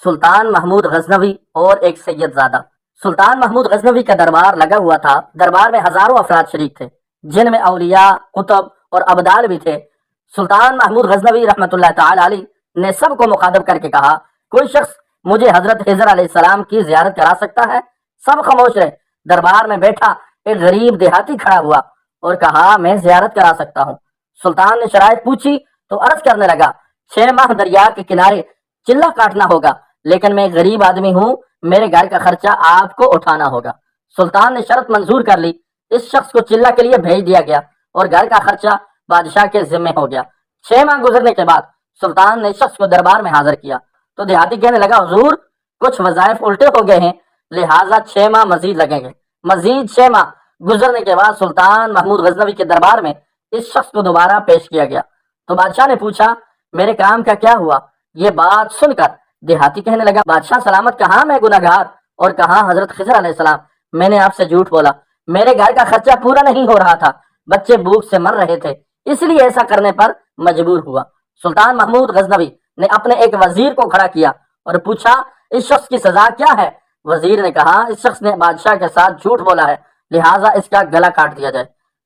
سلطان محمود غزنوی اور ایک سید زادہ۔ سلطان محمود غزنوی کا دربار لگا ہوا تھا۔ دربار میں ہزاروں افراد شریک تھے، جن میں اولیاء، قطب اور ابدال بھی تھے۔ سلطان محمود غزنوی رحمۃ اللہ تعالی علیہ نے سب کو مخاطب کر کے کہا، کوئی شخص مجھے حضرت خضر علیہ السلام کی زیارت کرا سکتا ہے؟ سب خاموش رہے۔ دربار میں بیٹھا ایک غریب دیہاتی کھڑا ہوا اور کہا، میں زیارت کرا سکتا ہوں۔ سلطان نے شرائط پوچھی تو عرض کرنے لگا، 6 ماہ دریا کے کنارے چلہ کاٹنا ہوگا، لیکن میں غریب آدمی ہوں، میرے گھر کا خرچہ آپ کو اٹھانا ہوگا۔ سلطان نے شرط منظور کر لی۔ اس شخص کو چلہ کے لیے بھیج دیا گیا اور گھر کا خرچہ بادشاہ کے ذمہ ہو گیا۔ 6 ماہ گزرنے کے بعد سلطان نے شخص کو دربار میں حاضر کیا تو دیہاتی کہنے لگا، حضور کچھ وظائف الٹے ہو گئے ہیں، لہٰذا 6 ماہ مزید لگیں گے۔ مزید 6 ماہ گزرنے کے بعد سلطان محمود غزنوی کے دربار میں اس شخص کو دوبارہ پیش کیا گیا تو بادشاہ نے پوچھا، میرے کام کا کیا ہوا؟ یہ بات سن کر دیہاتی کہنے لگا، بادشاہ سلامت، کہاں میں گناہگار اور کہاں حضرت خضر علیہ السلام، میں نے آپ سے جھوٹ بولا، میرے گھر کا خرچہ پورا نہیں ہو رہا تھا، بچے بھوک سے مر رہے تھے، اس لیے ایسا کرنے پر مجبور ہوا۔ سلطان محمود غزنوی نے اپنے ایک وزیر کو کھڑا کیا اور پوچھا، اس شخص کی سزا کیا ہے؟ وزیر نے کہا، اس شخص نے بادشاہ کے ساتھ جھوٹ بولا ہے، لہٰذا اس کا گلا کاٹ دیا جائے۔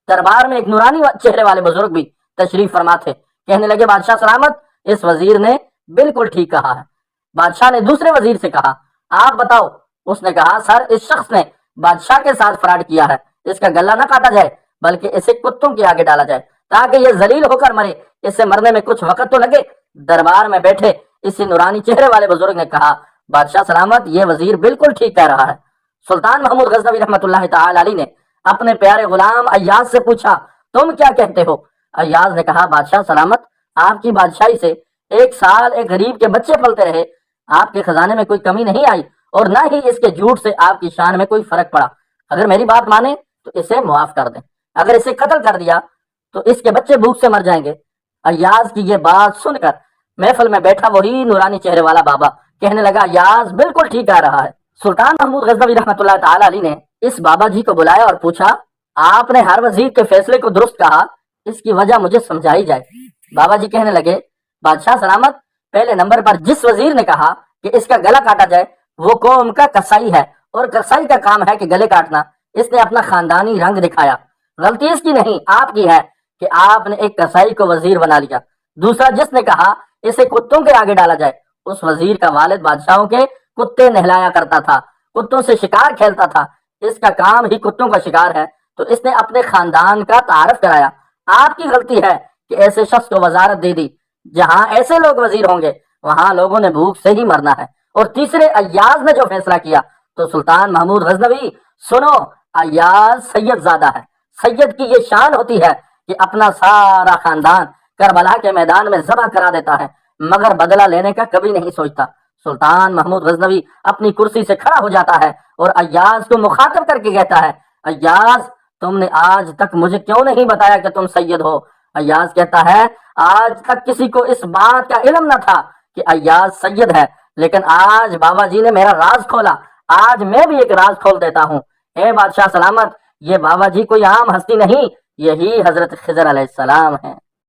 دربار میں ایک نورانی چہرے والے بزرگ بھی تشریف فرما تھے، کہنے لگے، بادشاہ سلامت، اس وزیر نے بالکل ٹھیک کہا ہے۔ بادشاہ نے دوسرے وزیر سے کہا، آپ بتاؤ۔ اس نے کہا، سر، اس شخص نے بادشاہ کے ساتھ فراڈ کیا ہے، اس کا گلا نہ کاٹا جائے بلکہ اسے کتوں کے آگے ڈالا جائے تاکہ یہ ذلیل ہو کر مرے، اسے مرنے میں کچھ وقت تو لگے۔ دربار میں بیٹھے اسی نورانی چہرے والے بزرگ نے کہا، بادشاہ سلامت، یہ وزیر بالکل ٹھیک کہہ رہا ہے۔ سلطان محمود غزنوی رحمۃ اللہ تعالی علیہ نے اپنے پیارے غلام ایاز سے پوچھا، تم کیا کہتے ہو؟ ایاز نے کہا، بادشاہ سلامت، آپ کی بادشاہی سے 1 سال ایک غریب کے بچے پلتے رہے، آپ کے خزانے میں کوئی کمی نہیں آئی اور نہ ہی اس کے جھوٹ سے آپ کی شان میں کوئی فرق پڑا۔ اگر میری بات مانے تو اسے معاف کر دیں، اگر اسے قتل کر دیا تو اس کے بچے بھوک سے مر جائیں گے۔ ایاز کی یہ بات سن کر محفل میں بیٹھا وہی نورانی چہرے والا بابا کہنے لگا، ایاز بالکل ٹھیک کہہ رہا ہے۔ سلطان محمود غزنوی رحمۃ اللہ تعالی علیہ نے اس بابا جی کو بلایا اور پوچھا، آپ نے ہر وزیر کے فیصلے کو درست کہا، اس کی وجہ مجھے سمجھائی جائے۔ بابا جی کہنے لگے، بادشاہ سلامت، پہلے نمبر پر جس وزیر نے کہا کہ اس کا گلا کاٹا جائے وہ قوم کا کسائی ہے، اور کسائی کا کام ہے کہ گلے کاٹنا۔ اس نے اپنا خاندانی رنگ دکھایا، غلطی اس کی نہیں، آپ کی ہے کہ آپ نے ایک کسائی کو وزیر بنا لیا۔ دوسرا جس نے کہا اسے کتوں کے آگے ڈالا جائے، اس وزیر کا والد بادشاہوں کے کتے نہلایا کرتا تھا، کتوں سے شکار کھیلتا تھا، اس کا کام ہی کتوں کا شکار ہے، تو اس نے اپنے خاندان کا تعارف کرایا۔ آپ کی غلطی ہے کہ ایسے شخص کو وزارت دے دی، جہاں ایسے لوگ وزیر ہوں گے وہاں لوگوں نے بھوک سے ہی مرنا ہے۔ اور تیسرے ایاز نے جو فیصلہ کیا تو سلطان محمود غزنوی، سنو، ایاز سید زادہ ہے۔ سید کی یہ شان ہوتی ہے کہ اپنا سارا خاندان کربلا کے میدان میں ذبح کرا دیتا ہے، مگر بدلہ لینے کا کبھی نہیں سوچتا۔ سلطان محمود غزنوی اپنی کرسی سے کھڑا ہو جاتا ہے اور ایاز کو مخاطب کر کے کہتا ہے، ایاز، تم نے آج تک مجھے کیوں نہیں بتایا کہ تم سید ہو؟ ایاز کہتا ہے، آج تک کسی کو اس بات کا علم نہ تھا کہ ایاز سید ہے، لیکن آج بابا جی نے میرا راز کھولا، آج میں بھی ایک راز کھول دیتا ہوں۔ اے بادشاہ سلامت، یہ بابا جی کوئی عام ہستی نہیں، یہی حضرت خضر علیہ السلام ہیں۔